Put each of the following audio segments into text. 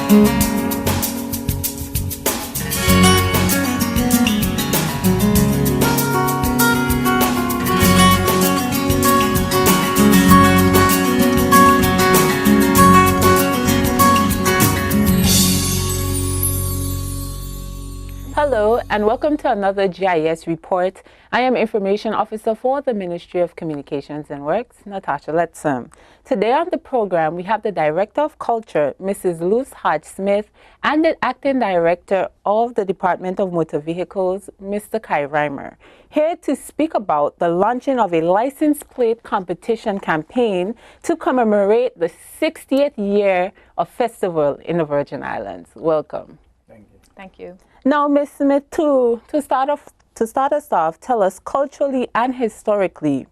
Hello and welcome to another GIS report. I am Information Officer for the Ministry of Communications and Works, Natasha Lettsome. Today on the program, we have the Director of Culture, Mrs. Luz Hodge-Smith, and the Acting Director of the Department of Motor Vehicles, Mr. Kai Reimer, here to speak about the launching of a license plate competition campaign to commemorate the 60th year of festival in the Virgin Islands. Welcome. Thank you. Thank you. Now, Ms. Smith, to start us off, tell us culturally and historically,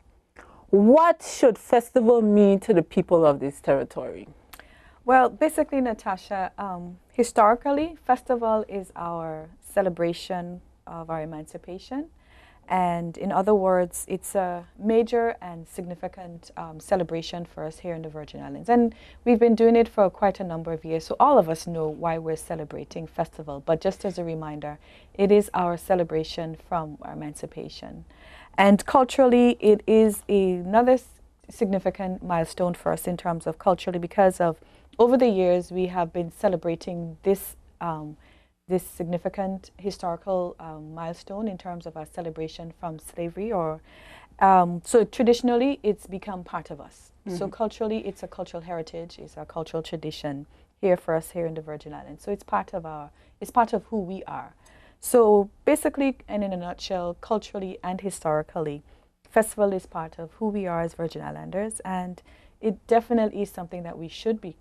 what should festival mean to the people of this territory? Well, basically, Natasha, historically, festival is our celebration of our emancipation. And in other words, it's a major and significant celebration for us here in the Virgin Islands. And we've been doing it for quite a number of years, so all of us know why we're celebrating festival. But just as a reminder, it is our celebration from our emancipation. And culturally, it is another significant milestone for us in terms of culturally, because of over the years, we have been celebrating this this significant historical milestone in terms of our celebration from slavery, or so traditionally it's become part of us. Mm-hmm. So culturally it's a cultural heritage, it's a cultural tradition here for us here in the Virgin Islands. So it's part of who we are. So basically, and in a nutshell, culturally and historically, festival is part of who we are as Virgin Islanders, and it definitely is something that we should be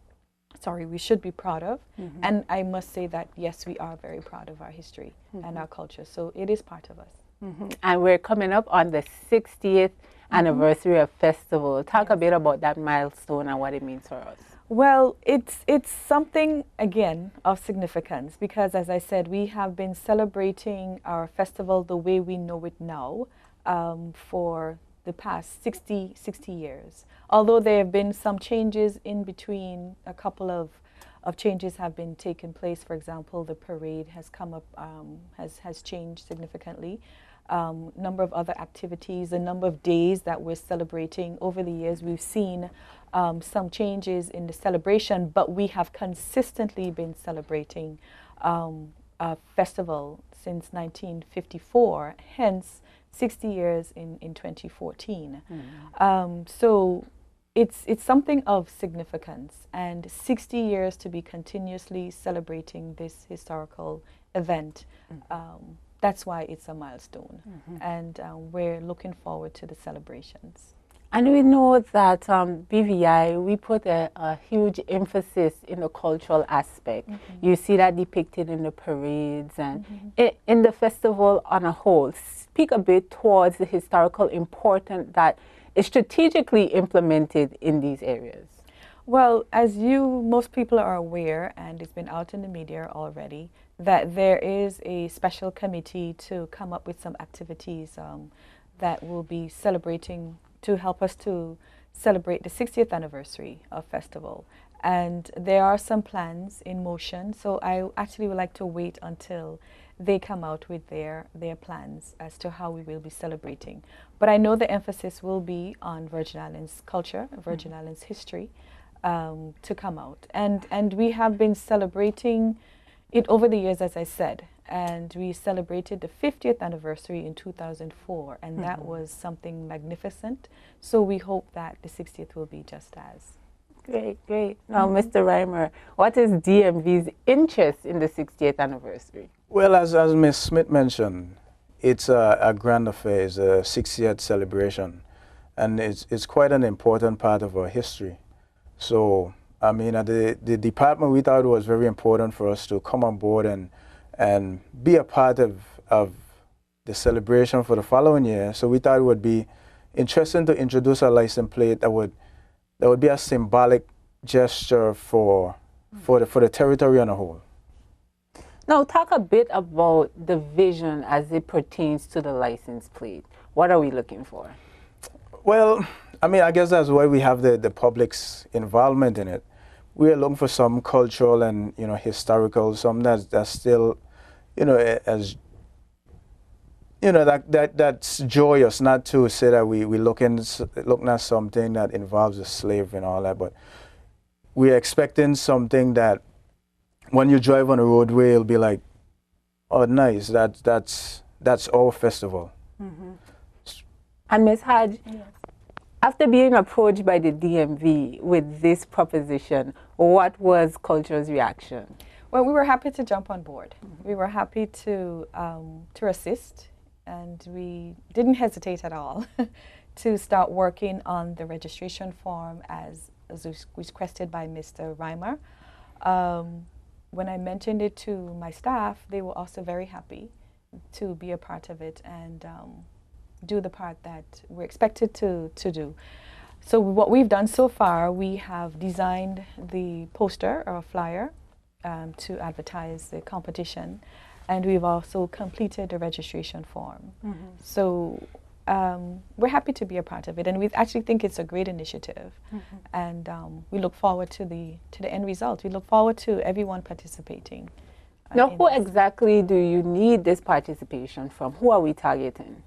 proud of. Mm-hmm. And I must say that, yes, we are very proud of our history mm-hmm. and our culture. So it is part of us. Mm-hmm. And we're coming up on the 60th mm-hmm. anniversary of festival. Talk a bit about that milestone and what it means for us. Well, it's something, again, of significance, because as I said, we have been celebrating our festival the way we know it now for the past 60 years. Although there have been some changes in between, a couple of changes have been taken place. For example, the parade has come up, has changed significantly. Number of other activities, the number of days that we're celebrating over the years, we've seen some changes in the celebration, but we have consistently been celebrating a festival since 1954, hence 60 years in 2014. Mm-hmm. So it's something of significance, and 60 years to be continuously celebrating this historical event, that's why it's a milestone. Mm-hmm. And we're looking forward to the celebrations. And we know that BVI, we put a huge emphasis in the cultural aspect. Mm-hmm. You see that depicted in the parades and mm-hmm. in the festival on a whole. Speak a bit towards the historical importance that is strategically implemented in these areas. Well, as most people are aware, and it's been out in the media already, that there is a special committee to come up with some activities that will be celebrating, to help us to celebrate the 60th anniversary of festival. And there are some plans in motion, so I actually would like to wait until they come out with their plans as to how we will be celebrating. But I know the emphasis will be on Virgin Islands culture, Virgin mm-hmm. Islands history, to come out. And we have been celebrating it over the years, as I said. And we celebrated the 50th anniversary in 2004, and mm-hmm. that was something magnificent. So we hope that the 60th will be just as. Great, great. Now, mm-hmm. Mr. Reimer, what is DMV's interest in the 60th anniversary? Well, as Ms. Smith mentioned, it's a grand affair, it's a 60th celebration, and it's quite an important part of our history. So, I mean, at the department, we thought it was very important for us to come on board and be a part of the celebration for the following year. So we thought it would be interesting to introduce a license plate that would be a symbolic gesture for the territory on a whole. Now, talk a bit about the vision as it pertains to the license plate. What are we looking for? Well, I mean, I guess that's why we have the public's involvement in it. we are looking for some cultural and, you know, historical, some that's still, you know, as, you know, that's joyous, not to say that we looking at something that involves a slave and all that, but we're expecting something that when you drive on the roadway, it'll be like, oh, nice, that's our festival. Mm-hmm. And Ms. Hodge, yes, after being approached by the DMV with this proposition, what was Culture's reaction? Well, we were happy to jump on board. Mm-hmm. We were happy to assist, and we didn't hesitate at all to start working on the registration form as was requested by Mr. Reimer. When I mentioned it to my staff, they were also very happy to be a part of it and do the part that we're expected to do. So what we've done so far, we have designed the poster or flyer to advertise the competition, and we've also completed the registration form. Mm-hmm. So we're happy to be a part of it, and we actually think it's a great initiative. Mm-hmm. And we look forward to the end result. We look forward to everyone participating. Now, who exactly do you need this participation from? Who are we targeting?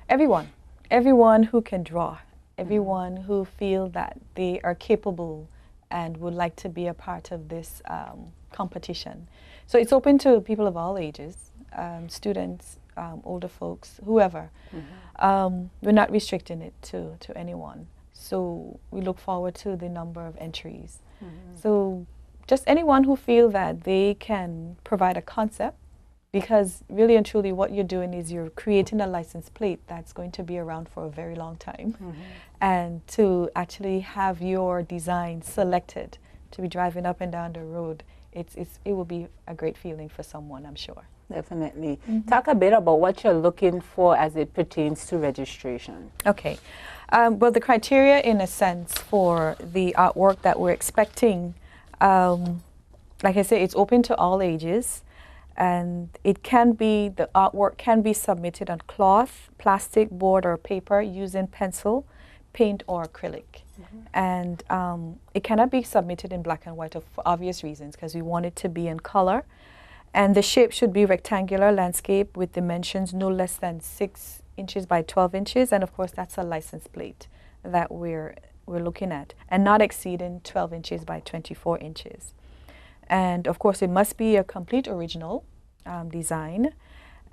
Everyone who can draw, everyone mm-hmm. who feel that they are capable and would like to be a part of this competition. So it's open to people of all ages, students, older folks, whoever. Mm-hmm. We're not restricting it to anyone. So we look forward to the number of entries. Mm-hmm. So just anyone who feel that they can provide a concept, because really and truly what you're doing is you're creating a license plate that's going to be around for a very long time. Mm-hmm. And to actually have your design selected to be driving up and down the road, it will be a great feeling for someone, I'm sure. Definitely. Mm-hmm. Talk a bit about what you're looking for as it pertains to registration. Okay. Well, the criteria, in a sense, for the artwork that we're expecting, like I said, it's open to all ages. And it can be, the artwork can be submitted on cloth, plastic, board, or paper using pencil, paint, or acrylic. Mm-hmm. And it cannot be submitted in black and white for obvious reasons, because we want it to be in color. And the shape should be rectangular landscape with dimensions no less than 6 inches by 12 inches. And of course, that's a license plate that we're looking at, and not exceeding 12 inches by 24 inches. And of course, it must be a complete original design,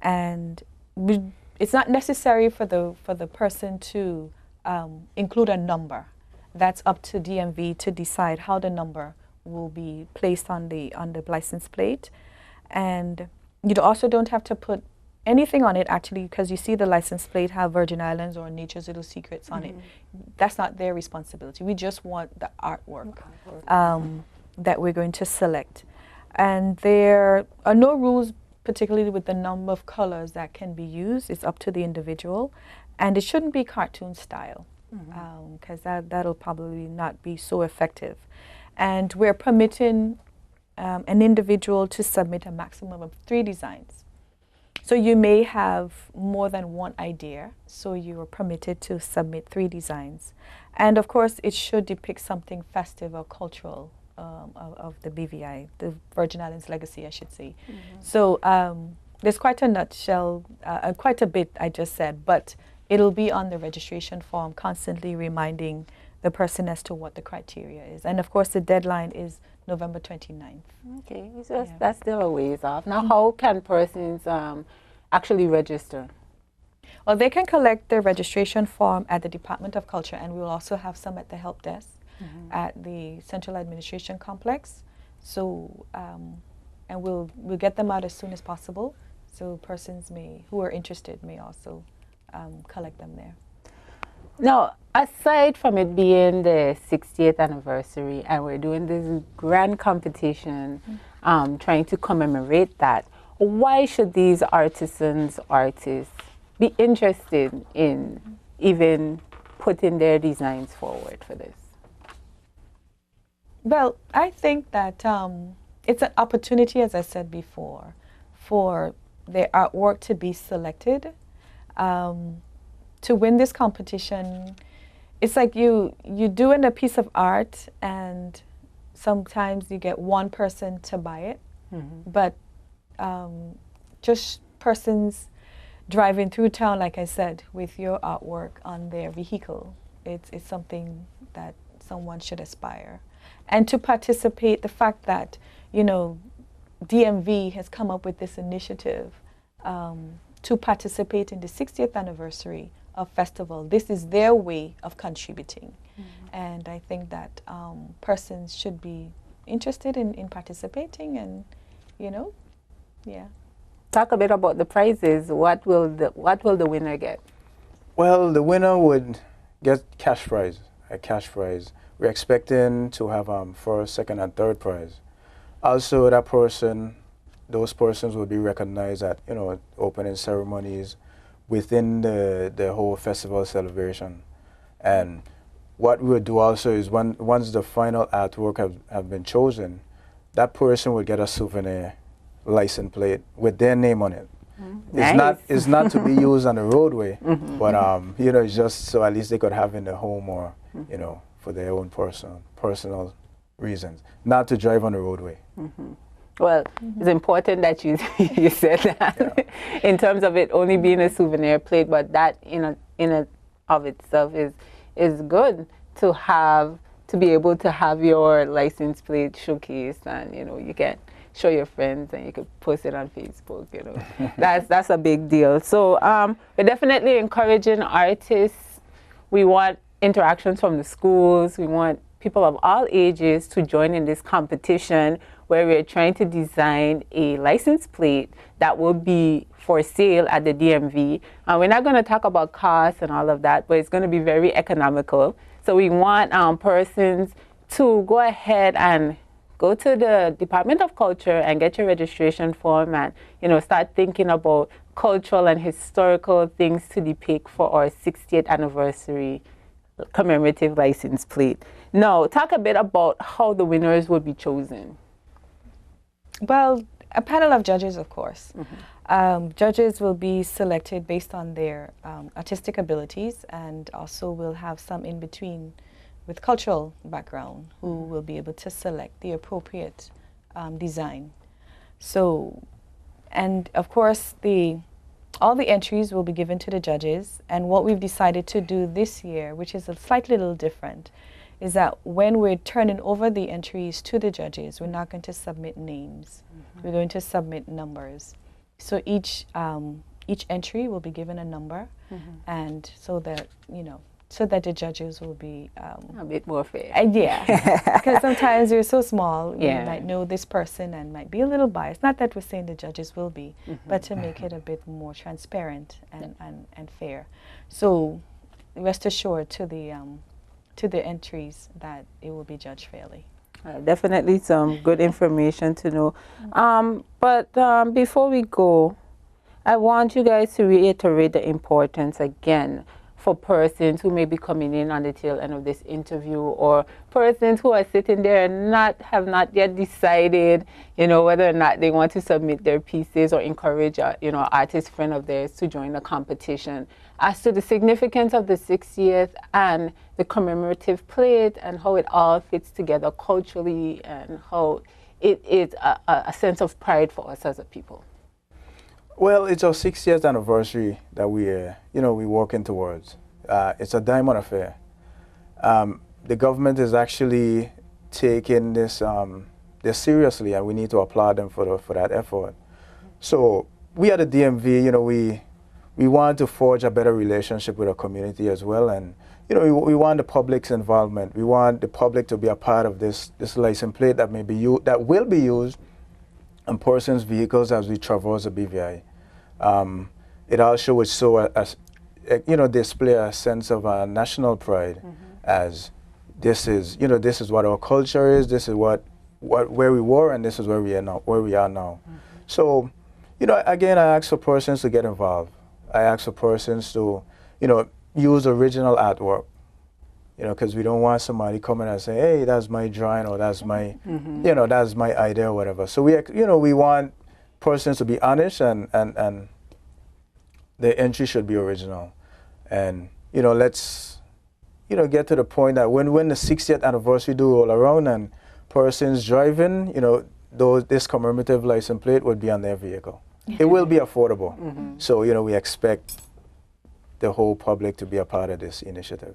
and it's not necessary for the person to include a number. That's up to DMV to decide how the number will be placed on the license plate. And you also don't have to put anything on it, actually, because you see the license plate have Virgin Islands or Nature's Little Secrets on mm-hmm. it. That's not their responsibility. We just want the artwork that we're going to select. And there are no rules, particularly with the number of colors that can be used. It's up to the individual. And it shouldn't be cartoon style, because mm-hmm. That'll probably not be so effective. And we're permitting an individual to submit a maximum of 3 designs. So you may have more than one idea, so you are permitted to submit 3 designs. And of course, it should depict something festive or cultural of the BVI, the Virgin Islands legacy, I should say. Mm-hmm. So there's quite a nutshell, quite a bit I just said, but it'll be on the registration form, constantly reminding the person as to what the criteria is. And of course, the deadline is November 29th. Okay, so that's still a ways off. Now, how can persons actually register? Well, they can collect their registration form at the Department of Culture, and we will also have some at the help desk mm-hmm. at the Central Administration Complex. So, and we'll get them out as soon as possible. So persons who are interested may also collect them there. Now, aside from it being the 60th anniversary and we're doing this grand competition, trying to commemorate that, why should these artists be interested in even putting their designs forward for this? Well, I think that it's an opportunity, as I said before, for their artwork to be selected. To win this competition, it's like you doing a piece of art and sometimes you get one person to buy it, but just persons driving through town, like I said, with your artwork on their vehicle, it's something that someone should aspire. And to participate, the fact that, you know, DMV has come up with this initiative to participate in the 60th anniversary of festival. This is their way of contributing. And I think that persons should be interested in participating and, you know, yeah. Talk a bit about the prizes. What will the winner get? Well, the winner would get cash prize, a cash prize. We're expecting to have first, second, and third prize. Also, those persons will be recognized at, you know, opening ceremonies within the whole festival celebration. And what we'll do also is once the final artwork have been chosen, that person will get a souvenir license plate with their name on it. Nice. It's not to be used on the roadway, but you know, it's just so at least they could have in the home or you know, for their own personal reasons, not to drive on the roadway. Well, it's important that you you said that in terms of it only being a souvenir plate, but that in and of itself is good to be able to have your license plate showcased, and you know, you can show your friends and you could post it on Facebook, you know. That's a big deal. So we're definitely encouraging artists. We want interactions from the schools. We want people of all ages to join in this competition where we're trying to design a license plate that will be for sale at the DMV. We're not going to talk about costs and all of that, but it's going to be very economical. So we want persons to go ahead and go to the Department of Culture and get your registration form and, you know, start thinking about cultural and historical things to depict for our 60th anniversary commemorative license plate. Now, talk a bit about how the winners will be chosen. Well, a panel of judges, of course. Judges will be selected based on their artistic abilities, and also will have some in between with cultural background who will be able to select the appropriate design. So, and of course, all the entries will be given to the judges, and what we've decided to do this year, which is a slightly little different, is that when we're turning over the entries to the judges, we're not going to submit names. We're going to submit numbers. So each entry will be given a number, and so that, you know, so that the judges will be a bit more fair. Yeah, because sometimes you're so small, you might know this person and might be a little biased. Not that we're saying the judges will be, but to make it a bit more transparent and fair. So rest assured to the entries that it will be judged fairly. Definitely some good information to know. But before we go, I want you guys to reiterate the importance again for persons who may be coming in on the tail end of this interview, or persons who are sitting there and have not yet decided, you know, whether or not they want to submit their pieces or encourage a, you know, artist friend of theirs to join the competition, as to the significance of the 60th and the commemorative plate and how it all fits together culturally, and how it is a sense of pride for us as a people. Well, it's our 60th anniversary that we're working towards. It's a diamond affair. The government is actually taking this seriously, and we need to applaud them for that effort. So we at the DMV, you know, we want to forge a better relationship with our community as well, and you know, we want the public's involvement. We want the public to be a part of this license plate that will be used on persons' vehicles as we traverse the BVI. It also would show display a sense of national pride, as this is what our culture is. This is where we were, and this is where we are now. So, you know, again, I ask for persons to get involved. I ask for persons to, you know, use original artwork. You know, because we don't want somebody coming and saying, "Hey, that's my drawing," or "That's my, you know, that's my idea," or whatever. So we want persons to be honest, and the entry should be original. And you know, let's, you know, get to the point that when the 60th anniversary do roll around and persons driving, this commemorative license plate would be on their vehicle. It will be affordable. So, we expect the whole public to be a part of this initiative.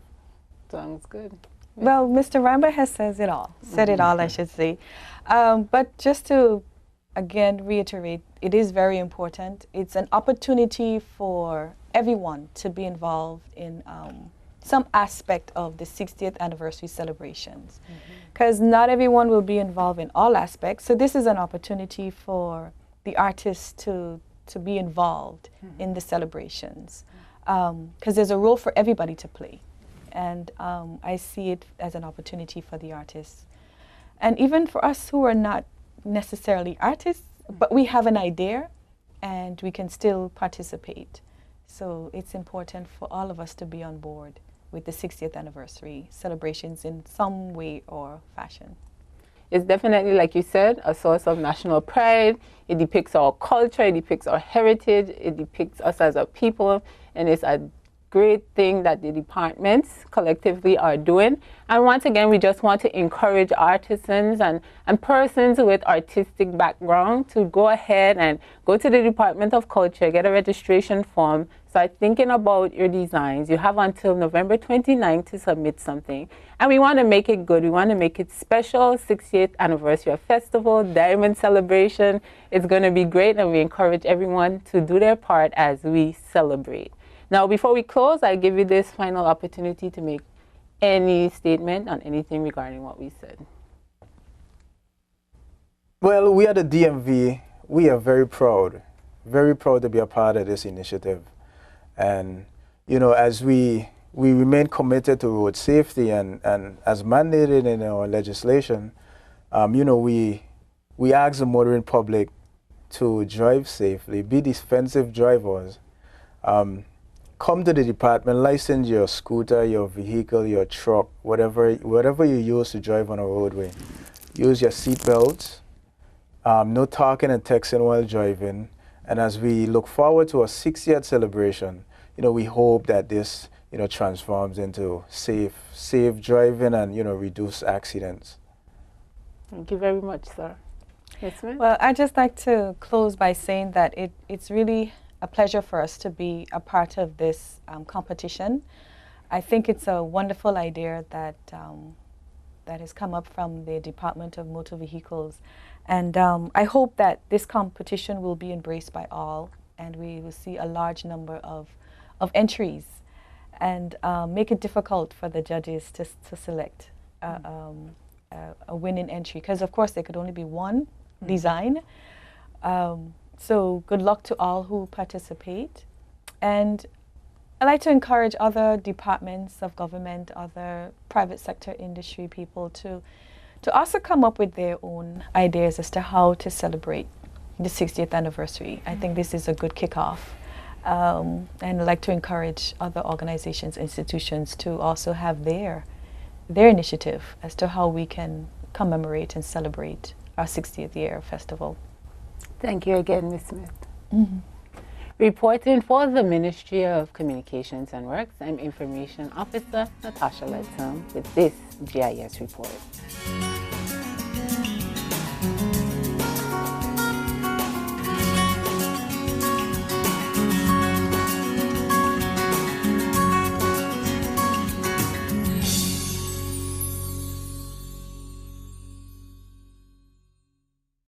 Sounds good. Well, Mr. Ramba has said it all, I should say. But just to, again, reiterate, it is very important. It's an opportunity for everyone to be involved in some aspect of the 60th anniversary celebrations, because not everyone will be involved in all aspects. So this is an opportunity for the artists to be involved in the celebrations, because there's a role for everybody to play. And I see it as an opportunity for the artists. And even for us who are not necessarily artists, but we have an idea and we can still participate. So it's important for all of us to be on board with the 60th anniversary celebrations in some way or fashion. It's definitely, like you said, a source of national pride. It depicts our culture, it depicts our heritage, it depicts us as a people, and it's a great thing that the departments collectively are doing. And once again, we just want to encourage artisans and persons with artistic background to go ahead and go to the Department of Culture, get a registration form, start thinking about your designs. You have until November 29th to submit something. And we want to make it good. We want to make it special. 60th anniversary of festival, diamond celebration. It's going to be great, and we encourage everyone to do their part as we celebrate. Now, before we close, I give you this final opportunity to make any statement on anything regarding what we said. Well, we at the DMV, we are very proud to be a part of this initiative. And, as we remain committed to road safety and as mandated in our legislation, we ask the motoring public to drive safely, be defensive drivers. Come to the department, license your scooter, your vehicle, your truck, whatever you use to drive on a roadway. Use your seat belts, no talking and texting while driving. And as we look forward to our 60th celebration, we hope that this, transforms into safe driving and, reduce accidents. Thank you very much, sir. Yes, ma'am. Well, I'd just like to close by saying that it's really a pleasure for us to be a part of this competition. I think it's a wonderful idea that has come up from the Department of Motor Vehicles. And I hope that this competition will be embraced by all, and we will see a large number of entries, and make it difficult for the judges to select a winning entry, because of course there could only be one design. So good luck to all who participate. And I'd like to encourage other departments of government, other private sector industry people to also come up with their own ideas as to how to celebrate the 60th anniversary. I think this is a good kickoff. And I'd like to encourage other organizations, institutions to also have their initiative as to how we can commemorate and celebrate our 60th year festival. Thank you again, Ms. Smith. Reporting for the Ministry of Communications and Works, I'm Information Officer Natasha Letsom with this GIS report.